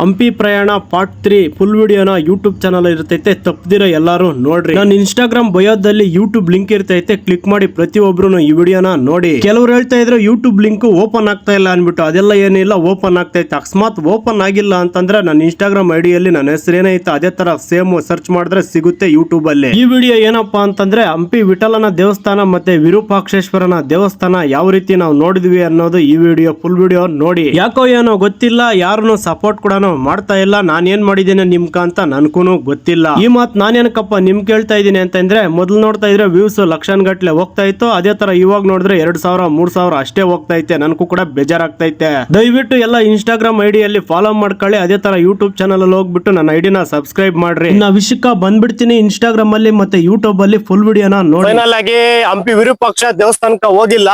ಹಂಪಿ ಪ್ರಯಾಣ part 3 full ವಿಡಿಯೋನ YouTube channel ಇರ್ತೈತೆ, ತಪ್ಪದಿರೋ ಎಲ್ಲರೂ ನೋಡ್ರಿ. ನನ್ನ ಇನ್ಸ್ಟಾಗ್ರಾಮ್ ಬಯೋದಲ್ಲಿ ಯೂಟ್ಯೂಬ್ ಲಿಂಕ್ ಇರ್ತೈತೆ, ಕ್ಲಿಕ್ ಮಾಡಿ ಪ್ರತಿಯೊಬ್ರು ಈ ವಿಡಿಯೋನ ನೋಡಿ. ಕೆಲವರು ಹೇಳ್ತಾ ಇದ್ರು ಯೂಟ್ಯೂಬ್ ಲಿಂಕ್ ಓಪನ್ ಆಗ್ತಾ ಇಲ್ಲ ಅನ್ಬಿಟ್ಟು, ಅದೆಲ್ಲ ಏನಿಲ್ಲ, ಓಪನ್ ಆಗ್ತೈತೆ. ಅಕಸ್ಮಾತ್ ಓಪನ್ ಆಗಿಲ್ಲ ಅಂತಂದ್ರೆ ನನ್ನ ಇನ್ಸ್ಟಾಗ್ರಾಮ್ ಐಡಿಯಲ್ಲಿ ನನ್ನ ಹೆಸರು ಏನೈತೆ ಅದೇ ತರ ಸೇಮ್ ಸರ್ಚ್ ಮಾಡಿದ್ರೆ ಸಿಗುತ್ತೆ ಯೂಟ್ಯೂಬ್ ಅಲ್ಲಿ. ಈ ವಿಡಿಯೋ ಏನಪ್ಪಾ ಅಂತಂದ್ರೆ ಹಂಪಿ ವಿಠಲನ ದೇವಸ್ಥಾನ ಮತ್ತೆ ವಿರೂಪಾಕ್ಷೇಶ್ವರನ ದೇವಸ್ಥಾನ ಯಾವ ರೀತಿ ನಾವು ನೋಡಿದ್ವಿ ಅನ್ನೋದು ಈ ವಿಡಿಯೋ ಫುಲ್ ವಿಡಿಯೋ ನೋಡಿ. ಯಾಕೋ ಏನೋ ಗೊತ್ತಿಲ್ಲ, ಯಾರನ್ನು ಸಪೋರ್ಟ್ ಕೂಡ ಮಾಡ್ತಾ ಇಲ್ಲ. ನಾನು ಏನ್ ಮಾಡಿದ್ದೀನಿ ನಿಮ್ಕ ಅಂತ ನನ್ಗೂ ಗೊತ್ತಿಲ್ಲ. ಈ ಮಾತ್ ನಾನೇನಕ್ಕಪ್ಪ ನಿಮ್ ಕೇಳ್ತಾ ಇದೀನಿ ಅಂತಂದ್ರೆ, ಮೊದಲು ನೋಡ್ತಾ ಇದ್ರೆ ವ್ಯೂಸ್ ಲಕ್ಷನ್ ಗಟ್ಲೆ ಹೋಗ್ತಾ ಇತ್ತು, ಅದೇ ತರ ಇವಾಗ ನೋಡಿದ್ರೆ 2000 3000 ಅಷ್ಟೇ ಹೋಗ್ತಾ ಐತೆ. ನನ್ಗೂ ಕೂಡ ಬೇಜಾರಾಗ್ತೈತೆ. ದಯವಿಟ್ಟು ಎಲ್ಲ ಇನ್ಸ್ಟಾಗ್ರಾಮ್ ಐಡಿಯಲ್ಲಿ ಫಾಲೋ ಮಾಡ್ಕೊಳ್ಳಿ, ಅದೇ ತರ ಯೂಟ್ಯೂಬ್ ಚಾನಲ್ ಅಲ್ಲಿ ಹೋಗ್ಬಿಟ್ಟು ನನ್ನ ಐಡಿನ ಸಬ್ಸ್ಕ್ರೈಬ್ ಮಾಡ್ರಿ. ನಾ ವಿಷಯಕ್ಕ ಬಂದ್ಬಿಡ್ತೀನಿ. ಇನ್ಸ್ಟಾಗ್ರಾಮ್ ಅಲ್ಲಿ ಮತ್ತೆ ಯೂಟ್ಯೂಬ್ ಅಲ್ಲಿ ಫುಲ್ ವಿಡಿಯೋನ ನೋಡಿ. ಫೈನಲ್ ಆಗಿ ಹಂಪಿ ವಿರೂಪಾಕ್ಷ ದೇವಸ್ಥಾನಕ್ಕ ಹೋಗಿಲ್ಲ,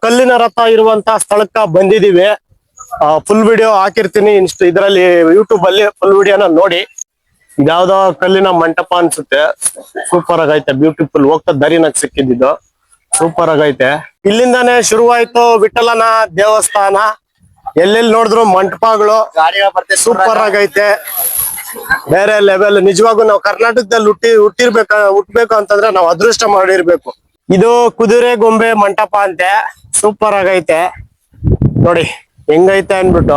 ಕಲ್ಲಿನ ರಥ ಇರುವಂತ ಸ್ಥಳಕ್ಕ ಬಂದಿದೀವಿ. ಫುಲ್ ವಿಡಿಯೋ ಹಾಕಿರ್ತೀನಿ ಇದರಲ್ಲಿ ಯೂಟ್ಯೂಬ್ ಅಲ್ಲಿ ಫುಲ್ ವಿಡಿಯೋನ ನೋಡಿ. ಇದ್ಯಾವ್ದೋ ಕಲ್ಲಿನ ಮಂಟಪ ಅನ್ಸುತ್ತೆ, ಸೂಪರ್ ಆಗೈತೆ, ಬ್ಯೂಟಿಫುಲ್. ಹೋಗ್ತಾ ದಾರಿನಾಗ ಸಿಕ್ಕಿದ್ದು ಸೂಪರ್ ಆಗೈತೆ. ಇಲ್ಲಿಂದಾನೇ ಶುರುವಾಯ್ತು ವಿಠಲನ ದೇವಸ್ಥಾನ. ಎಲ್ಲೆಲ್ಲಿ ನೋಡಿದ್ರು ಮಂಟಪಗಳು, ಸೂಪರ್ ಆಗೈತೆ, ಬೇರೆ ಲೆವೆಲ್. ನಿಜವಾಗೂ ನಾವು ಕರ್ನಾಟಕದಲ್ಲಿ ಹುಟ್ಟಬೇಕು ಅಂತಂದ್ರೆ ನಾವು ಅದೃಷ್ಟ ಮಾಡಿರ್ಬೇಕು. ಇದು ಕುದುರೆ ಗೊಂಬೆ ಮಂಟಪ ಅಂತೆ, ಸೂಪರ್ ಆಗೈತೆ ನೋಡಿ ಹೆಂಗೈತೆ ಅನ್ಬಿಟ್ಟು.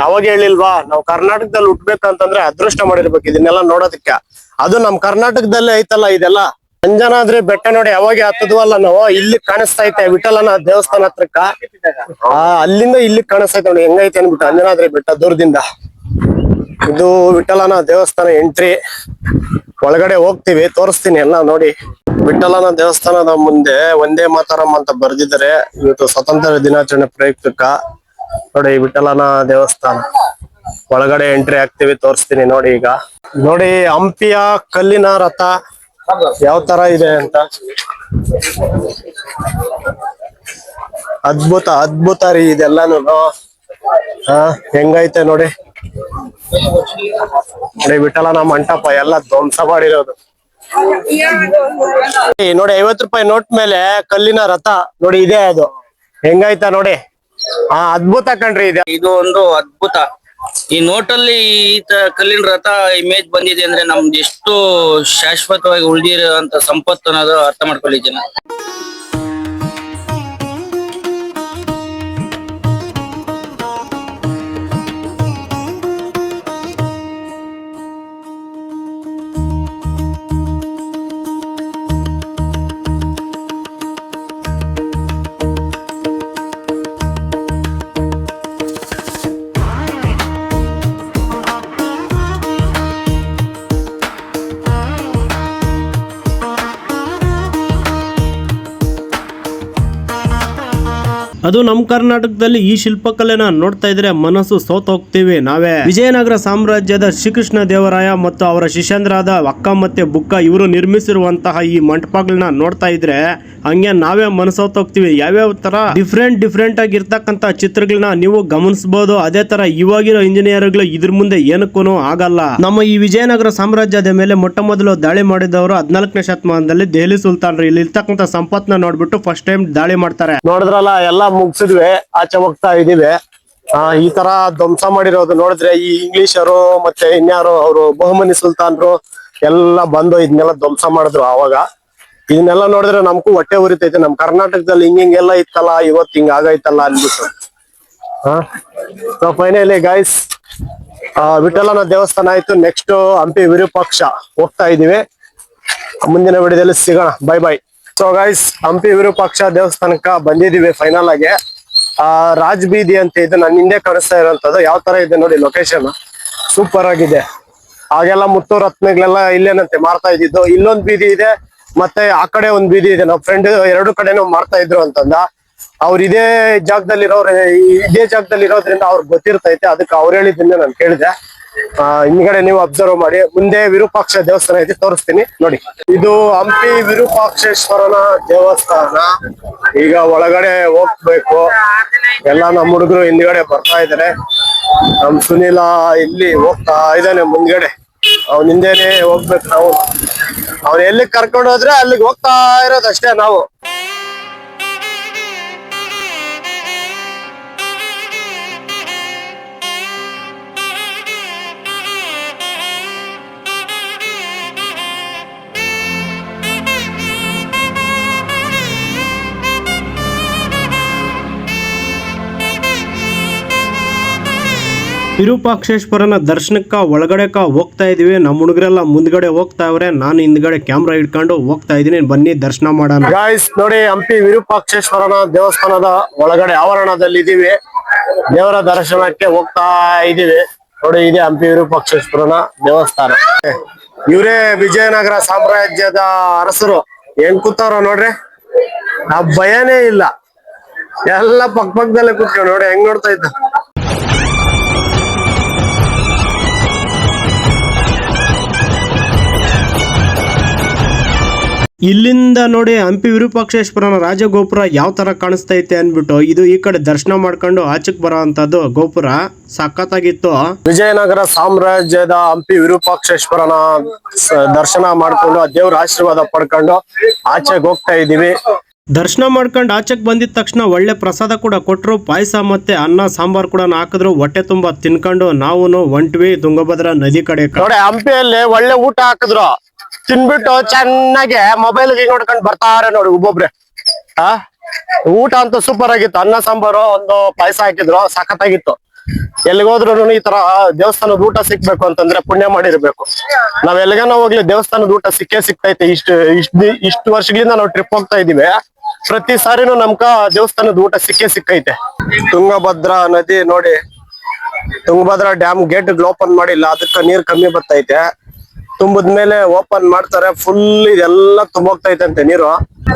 ಅವಾಗ ಹೇಳಿಲ್ವಾ, ನಾವು ಕರ್ನಾಟಕದಲ್ಲಿ ಹುಟ್ಬೇಕಂತಂದ್ರೆ ಅದೃಷ್ಟ ಮಾಡಿರ್ಬೇಕು ಇದನ್ನೆಲ್ಲ ನೋಡೋದಕ್ಕೆ. ಅದು ನಮ್ ಕರ್ನಾಟಕದಲ್ಲೇ ಐತಲ್ಲ ಇದೆಲ್ಲ. ಅಂಜನಾದ್ರಿ ಬೆಟ್ಟ ನೋಡಿ ಅವಾಗ ಹತ್ತದ್ವಲ್ಲ ನಾವು, ಇಲ್ಲಿ ಕಾಣಿಸ್ತಾ ಐತೆ ವಿಠಲನ ದೇವಸ್ಥಾನ ಹತ್ರಕ್ಕ. ಅಲ್ಲಿಂದ ಇಲ್ಲಿ ಕಾಣಿಸ್ತೈತೆ ನೋಡಿ ಹೆಂಗೈತೆ ಅನ್ಬಿಟ್ಟು ಅಂಜನಾದ್ರಿ ಬೆಟ್ಟ ದೂರದಿಂದ. ಇದು ವಿಠಲನ ದೇವಸ್ಥಾನ ಎಂಟ್ರಿ. ಒಳಗಡೆ ಹೋಗ್ತೀವಿ, ತೋರಿಸ್ತೀನಿ ಎಲ್ಲ ನೋಡಿ. ವಿಠಲನ ದೇವಸ್ಥಾನದ ಮುಂದೆ ವಂದೇ ಮಾತರಂ ಅಂತ ಬರ್ದಿದ್ದಾರೆ. ಇವತ್ತು ಸ್ವತಂತ್ರ ದಿನಾಚರಣೆ ಪ್ರಯುಕ್ತಕ್ಕ ನೋಡಿ ವಿಠಲನ ದೇವಸ್ಥಾನ. ಒಳಗಡೆ ಎಂಟ್ರಿ ಆಗ್ತೀವಿ, ತೋರಿಸ್ತೀನಿ ನೋಡಿ. ಈಗ ನೋಡಿ ಹಂಪಿಯ ಕಲ್ಲಿನ ರಥ ಯಾವ ತರ ಇದೆ ಅಂತ. ಅದ್ಭುತ ಅದ್ಭುತ ರೀ ಇದೆಲ್ಲಾನು. ಹೆಂಗೈತೆ ನೋಡಿ. ನೋಡಿ ವಿಠಲನ ಮಂಟಪ ಎಲ್ಲ ಧ್ವಂಸ ಮಾಡಿರೋದು ನೋಡಿ. 50 ರೂಪಾಯಿ ನೋಟ್ ಮೇಲೆ ಕಲ್ಲಿನ ರಥ ನೋಡಿ ಇದೆ, ಅದು ಹೆಂಗೈತ ನೋಡಿ. ಅದ್ಭುತ ಕಣ್ರಿ ಇದೆ. ಇದು ಒಂದು ಅದ್ಭುತ. ಈ ನೋಟಲ್ಲಿ ಈ ಕಲ್ಲಿನ ರಥ ಇಮೇಜ್ ಬಂದಿದೆ ಅಂದ್ರೆ ನಮ್ದು ಎಷ್ಟು ಶಾಶ್ವತವಾಗಿ ಉಳಿದಿರುವಂತ ಸಂಪತ್ತು ಅನ್ನೋದು ಅರ್ಥ ಮಾಡ್ಕೊಳ್ಳಿ ಜನ. ಅದು ನಮ್ಮ ಕರ್ನಾಟಕದಲ್ಲಿ ಈ ಶಿಲ್ಪಕಲೆನ ನೋಡ್ತಾ ಇದ್ರೆ ಮನಸ್ಸು ಸೋತ್ ಹೋಗ್ತೀವಿ ನಾವೇ. ವಿಜಯನಗರ ಸಾಮ್ರಾಜ್ಯದ ಶ್ರೀಕೃಷ್ಣ ದೇವರಾಯ ಮತ್ತು ಅವರ ಶಿಷ್ಯಂದ್ರಾದ ಅಕ್ಕ ಮತ್ತೆ ಬುಕ್ಕ ಇವರು ನಿರ್ಮಿಸಿರುವಂತಹ ಈ ಮಂಟಪಗಳನ್ನ ನೋಡ್ತಾ ಇದ್ರೆ ಹಂಗೆ ನಾವೇ ಮನಸ್ಸೋತ್ ಹೋಗ್ತೀವಿ. ಯಾವ್ಯಾವ ತರ ಡಿಫ್ರೆಂಟ್ ಆಗಿರ್ತಕ್ಕಂತ ಚಿತ್ರಗಳನ್ನ ನೀವು ಗಮನಿಸಬಹುದು. ಅದೇ ತರ ಇವಾಗಿರೋ ಇಂಜಿನಿಯರ್ಗಳು ಇದ್ರ ಮುಂದೆ ಏನಕ್ಕೂ ಆಗಲ್ಲ. ನಮ್ಮ ಈ ವಿಜಯನಗರ ಸಾಮ್ರಾಜ್ಯದ ಮೇಲೆ ಮೊಟ್ಟ ಮೊದಲು ದಾಳಿ ಮಾಡಿದವರು 14ನೇ ಶತಮಾನದಲ್ಲಿ ದೆಹಲಿ ಸುಲ್ತಾನ್ರು. ಇಲ್ಲಿ ಇರ್ತಕ್ಕಂಥ ಸಂಪತ್ನ ನೋಡ್ಬಿಟ್ಟು ಫಸ್ಟ್ ಟೈಮ್ ದಾಳಿ ಮಾಡ್ತಾರೆ. ನೋಡಿದ್ರಲ್ಲ, ಎಲ್ಲ ಮುಗಿಸಿದ್ವಿ, ಆಚೆ ಹೋಗ್ತಾ ಇದೀವಿ. ಈ ತರ ಧ್ವಂಸ ಮಾಡಿರೋದು ನೋಡಿದ್ರೆ ಈ ಇಂಗ್ಲಿಷರು ಮತ್ತೆ ಇನ್ಯಾರು ಅವರು ಬಹುಮನಿ ಸುಲ್ತಾನ್ರು ಎಲ್ಲ ಬಂದು ಇದನ್ನೆಲ್ಲ ಧ್ವಂಸ ಮಾಡಿದ್ರು ಅವಾಗ. ಇದನ್ನೆಲ್ಲ ನೋಡಿದ್ರೆ ನಮ್ಗೂ ಹೊಟ್ಟೆ ಉರಿತೈತೆ. ನಮ್ ಕರ್ನಾಟಕದಲ್ಲಿ ಹಿಂಗೆಲ್ಲ ಇತ್ತಲ್ಲ, ಇವತ್ತು ಹಿಂಗ ಆಗೈತಲ್ಲ ಅನ್ಬಿಟ್ಟು. ಸೊ ಫೈನಲಿ ಗೈಸ್, ವಿಠಲನ ದೇವಸ್ಥಾನ ಆಯ್ತು. ನೆಕ್ಸ್ಟ್ ಹಂಪಿ ವಿರೂಪಾಕ್ಷ ಹೋಗ್ತಾ ಇದೀವಿ. ಮುಂದಿನ ವಿಡಿಯೋದಲ್ಲಿ ಸಿಗೋಣ. Bye bye. So guys, Hampi Virupaksha ದೇವಸ್ಥಾನಕ್ಕ ಬಂದಿದೀವಿ ಫೈನಲ್ ಆಗಿ. ರಾಜ್ ಬೀದಿ ಅಂತ ಇದೆ, ನನ್ನ ಹಿಂದೆ ಕಾಣಿಸ್ತಾ ಇರೋಂಥದ್ದು. ಯಾವ ತರ ಇದೆ ನೋಡಿ ಲೊಕೇಶನ್, ಸೂಪರ್ ಆಗಿದೆ. ಹಾಗೆಲ್ಲ ಮುತ್ತು ರತ್ನಗಳೆಲ್ಲ ಇಲ್ಲೇನಂತೆ ಮಾರ್ತಾ ಇದ್ದಿದ್ದು. ಇಲ್ಲೊಂದ್ ಬೀದಿ ಇದೆ, ಮತ್ತೆ ಆ ಕಡೆ ಒಂದ್ ಬೀದಿ ಇದೆ. ನಮ್ಮ ಫ್ರೆಂಡ್ 2 ಕಡೆನೂ ಮಾರ್ತಾ ಇದ್ರು ಅಂತಂದ. ಅವ್ರು ಇದೇ ಜಾಗದಲ್ಲಿ ಇರೋದ್ರಿಂದ ಅವ್ರಿಗೆ ಗೊತ್ತಿರ್ತೈತೆ, ಅದಕ್ಕೆ ಅವ್ರು ಹೇಳಿದ್ದನ್ನ ನಾನು ಕೇಳಿದೆ. ಹಿಂದ್ಗಡೆ ನೀವು ಅಬ್ಸರ್ವ್ ಮಾಡಿ. ಮುಂದೆ ವಿರೂಪಾಕ್ಷ ದೇವಸ್ಥಾನ ಐತಿ, ತೋರಿಸ್ತೀನಿ ನೋಡಿ. ಇದು ಹಂಪಿ ವಿರೂಪಾಕ್ಷೇಶ್ವರನ ದೇವಸ್ಥಾನ. ಈಗ ಒಳಗಡೆ ಹೋಗ್ಬೇಕು. ಎಲ್ಲ ನಮ್ಮ ಹುಡುಗರು ಹಿಂದ್ಗಡೆ ಬರ್ತಾ ಇದಾರೆ. ನಮ್ ಸುನೀಲ ಇಲ್ಲಿ ಹೋಗ್ತಾ ಇದ್ದಾನೆ ಮುಂದ್ಗಡೆ. ಅವ್ನ ಹಿಂದೆನೆ ಹೋಗ್ಬೇಕು ನಾವು. ಅವ್ನ ಎಲ್ಲಿಗೆ ಕರ್ಕೊಂಡು ಹೋದ್ರೆ ಅಲ್ಲಿಗೆ ಹೋಗ್ತಾ ಇರೋದಷ್ಟೇ ನಾವು. ವಿರೂಪಾಕ್ಷೇಶ್ವರನ ದರ್ಶನಕ್ಕ ಒಳಗಡೆಕ ಹೋಗ್ತಾ ಇದೀವಿ. ನಮ್ಮ ಹುಡುಗರೆಲ್ಲ ಮುಂದ್ಗಡೆ ಹೋಗ್ತಾ ಇವ್ರೆ, ನಾನು ಹಿಂದ್ಗಡೆ ಕ್ಯಾಮ್ರಾ ಇಟ್ಕೊಂಡು ಹೋಗ್ತಾ ಇದೀನಿ. ಬನ್ನಿ ದರ್ಶನ ಮಾಡೋಣ. ಗಾಯ್ಸ್ ನೋಡಿ, ಹಂಪಿ ವಿರೂಪಾಕ್ಷೇಶ್ವರನ ದೇವಸ್ಥಾನದ ಒಳಗಡೆ ಆವರಣದಲ್ಲಿ ಇದೀವಿ. ದೇವರ ದರ್ಶನಕ್ಕೆ ಹೋಗ್ತಾ ಇದೀವಿ. ನೋಡಿ, ಇದೆ ಹಂಪಿ ವಿರೂಪಾಕ್ಷೇಶ್ವರನ ದೇವಸ್ಥಾನ. ಇವರೇ ವಿಜಯನಗರ ಸಾಮ್ರಾಜ್ಯದ ಅರಸರು. ಹೆಂಗ್ ಕೂತಾರ ನೋಡ್ರಿ, ಆ ಭಯನೇ ಇಲ್ಲ. ಎಲ್ಲ ಪಕ್ಕದಲ್ಲೇ ಕೂತ್ಕೊಂಡು ನೋಡಿ ಹೆಂಗ್ ನೋಡ್ತಾ ಇದ್ದ. ಇಲ್ಲಿಂದ ನೋಡಿ ಹಂಪಿ ವಿರೂಪಾಕ್ಷೇಶ್ವರನ ರಾಜಗೋಪುರ ಯಾವ ತರ ಕಾಣಿಸ್ತೈತೆ ಅನ್ಬಿಟ್ಟು ಇದು ಈ ಕಡೆ ದರ್ಶನ ಮಾಡ್ಕೊಂಡು ಆಚೆಕ್ ಬರೋವಂಥದ್ದು ಗೋಪುರ ಸಖತ್ತಾಗಿತ್ತು. ವಿಜಯನಗರ ಸಾಮ್ರಾಜ್ಯದ ಹಂಪಿ ವಿರೂಪಾಕ್ಷೇಶ್ವರನ ದರ್ಶನ ಮಾಡ್ಕೊಂಡು ಆ ದೇವ್ರ ಆಶೀರ್ವಾದ ಪಡ್ಕೊಂಡು ಆಚೆಗೆ ಹೋಗ್ತಾ ಇದೀವಿ. ದರ್ಶನ ಮಾಡ್ಕೊಂಡು ಆಚೆಗೆ ಬಂದಿದ ತಕ್ಷಣ ಒಳ್ಳೆ ಪ್ರಸಾದ ಕೂಡ ಕೊಟ್ರು. ಪಾಯಸ ಮತ್ತೆ ಅನ್ನ ಸಾಂಬಾರ್ ಕೂಡ ಹಾಕಿದ್ರು. ಹೊಟ್ಟೆ ತುಂಬಾ ತಿನ್ಕೊಂಡು ನಾವು ಹೊಂಟ್ವಿ ತುಂಗಭದ್ರಾ ನದಿ ಕಡೆ. ನೋಡಿ, ಹಂಪಿಯಲ್ಲಿ ಒಳ್ಳೆ ಊಟ ಹಾಕಿದ್ರು. ತಿನ್ಬಿಟ್ಟು ಚೆನ್ನಾಗಿ ಮೊಬೈಲ್ ನೋಡ್ಕೊಂಡು ಬರ್ತಾರೆ ನೋಡಿ ಒಬ್ಬೊಬ್ರೆ. ಊಟ ಅಂತೂ ಸೂಪರ್ ಆಗಿತ್ತು. ಅನ್ನ ಸಾಂಬಾರು, ಒಂದು ಪಾಯಸ ಹಾಕಿದ್ರು, ಸಖತ್ತಾಗಿತ್ತು. ಎಲ್ಲಿಗೋದ್ರು ಈ ತರ ದೇವಸ್ಥಾನದ ಊಟ ಸಿಕ್ಬೇಕು ಅಂತಂದ್ರೆ ಪುಣ್ಯ ಮಾಡಿರ್ಬೇಕು. ನಾವ್ ಎಲ್ಲಿಗಾನ ಹೋಗ್ಲಿ ದೇವಸ್ಥಾನದ ಊಟ ಸಿಕ್ಕೇ ಸಿಕ್ತೈತೆ. ಇಷ್ಟು ವರ್ಷಗಳಿಂದ ನಾವು ಟ್ರಿಪ್ ಹೋಗ್ತಾ ಇದೀವಿ. ಪ್ರತಿ ಸಾರಿನೂ ನಮ್ಕ ದೇವಸ್ಥಾನದ ಊಟ ಸಿಕ್ಕೇ ಸಿಕ್ಕೈತೆ. ತುಂಗಭದ್ರಾ ನದಿ ನೋಡಿ, ತುಂಗಭದ್ರಾ ಡ್ಯಾಮ್ ಗೇಟ್ ಓಪನ್ ಮಾಡಿಲ್ಲ, ಅದಕ್ಕೆ ನೀರ್ ಕಮ್ಮಿ ಬರ್ತೈತೆ. ತುಂಬಿದ್ಮೇಲೆ ಓಪನ್ ಮಾಡ್ತಾರೆ. ಫುಲ್ ಇದೆಲ್ಲ ತುಂಬೋಗ್ತೈತೆ ಅಂತೆ ನೀರು.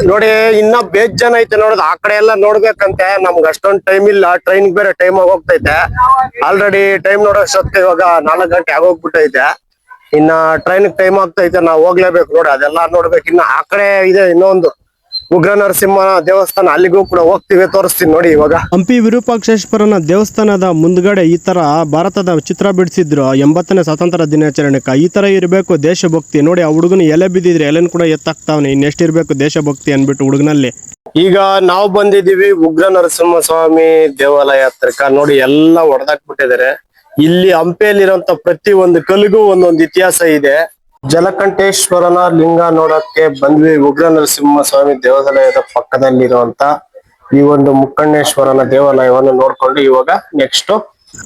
ನೋಡಿ, ಇನ್ನ ಬೇಜಾನ್ ಐತೆ ನೋಡೋದು. ಆ ಕಡೆ ಎಲ್ಲ ನೋಡ್ಬೇಕಂತೆ. ನಮ್ಗೆ ಅಷ್ಟೊಂದ್ ಟೈಮ್ ಇಲ್ಲ. ಟ್ರೈನ್ ಬೇರೆ ಟೈಮ್ ಆಗೋಗ್ತೈತೆ. ಆಲ್ರೆಡಿ ಟೈಮ್ ನೋಡೋಷ್ಟೊತ್ತಿಗೆ ಇವಾಗ 4 ಗಂಟೆ ಆಗೋಗ್ಬಿಟ್ಟೈತೆ. ಇನ್ನ ಟ್ರೈನ್ ಟೈಮ್ ಆಗ್ತೈತೆ, ನಾವ್ ಹೋಗ್ಲೇಬೇಕು ನೋಡಿ. ಅದೆಲ್ಲ ನೋಡ್ಬೇಕು. ಇನ್ನ ಆ ಕಡೆ ಇದೆ ಇನ್ನೊಂದು ಉಗ್ರ ನರಸಿಂಹ ದೇವಸ್ಥಾನ, ಅಲ್ಲಿಗೂ ಕೂಡ ಹೋಗ್ತೀವಿ, ತೋರಿಸ್ತೀನಿ ನೋಡಿ ಇವಾಗ. ಹಂಪಿ ವಿರೂಪಾಕ್ಷೇಶ್ವರನ ದೇವಸ್ಥಾನದ ಮುಂದ್ಗಡೆ ಈ ತರ ಭಾರತದ ಚಿತ್ರ ಬಿಡಿಸಿದ್ರು 80ನೇ ಸ್ವಾತಂತ್ರ್ಯ ದಿನಾಚರಣೆಕ. ಈ ತರ ಇರಬೇಕು ದೇಶಭಕ್ತಿ. ನೋಡಿ, ಆ ಹುಡುಗನ ಎಲೆ ಬಿದ್ದಿದ್ರೆ ಎಲೆನ್ ಕೂಡ ಎತ್ತಾಕ್ತಾವನೆ. ಇನ್ನೆಷ್ಟಿರ್ಬೇಕು ದೇಶಭಕ್ತಿ ಅನ್ಬಿಟ್ಟು ಹುಡುಗನಲ್ಲಿ. ಈಗ ನಾವು ಬಂದಿದೀವಿ ಉಗ್ರ ನರಸಿಂಹ ಸ್ವಾಮಿ ದೇವಾಲಯ ಹತ್ರಕ್ಕ. ನೋಡಿ, ಎಲ್ಲ ಹೊಡೆದಾಕ್ಬಿಟ್ಟಿದ್ದಾರೆ. ಇಲ್ಲಿ ಹಂಪಿಯಲ್ಲಿರುವಂತ ಪ್ರತಿ ಒಂದು ಕಲ್ಲಿಗೂ ಒಂದೊಂದು ಇತಿಹಾಸ ಇದೆ. ಜಲಕಂಠೇಶ್ವರನ ಲಿಂಗ ನೋಡಕ್ಕೆ ಬಂದ್ವಿ. ಉಗ್ರ ನರಸಿಂಹ ಸ್ವಾಮಿ ದೇವಾಲಯದ ಪಕ್ಕದಲ್ಲಿರುವಂತ ಈ ಒಂದು ಮುಕ್ಕಣ್ಣೇಶ್ವರನ ದೇವಾಲಯವನ್ನು ನೋಡ್ಕೊಂಡು ಇವಾಗ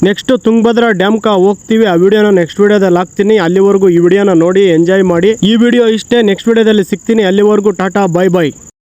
ನೆಕ್ಸ್ಟ್ ತುಂಗಭದ್ರಾ ಡ್ಯಾಮ್ ಹೋಗ್ತೀವಿ. ಆ ವಿಡಿಯೋನ ನೆಕ್ಸ್ಟ್ ವಿಡಿಯೋದಲ್ಲಿ ಹಾಕ್ತೀನಿ. ಅಲ್ಲಿವರೆಗೂ ಈ ವಿಡಿಯೋನ ನೋಡಿ ಎಂಜಾಯ್ ಮಾಡಿ. ಈ ವಿಡಿಯೋ ಇಷ್ಟೇ. ನೆಕ್ಸ್ಟ್ ವಿಡಿಯೋದಲ್ಲಿ ಸಿಗ್ತೀನಿ. ಅಲ್ಲಿವರೆಗೂ ಟಾಟಾ, ಬೈ ಬೈ.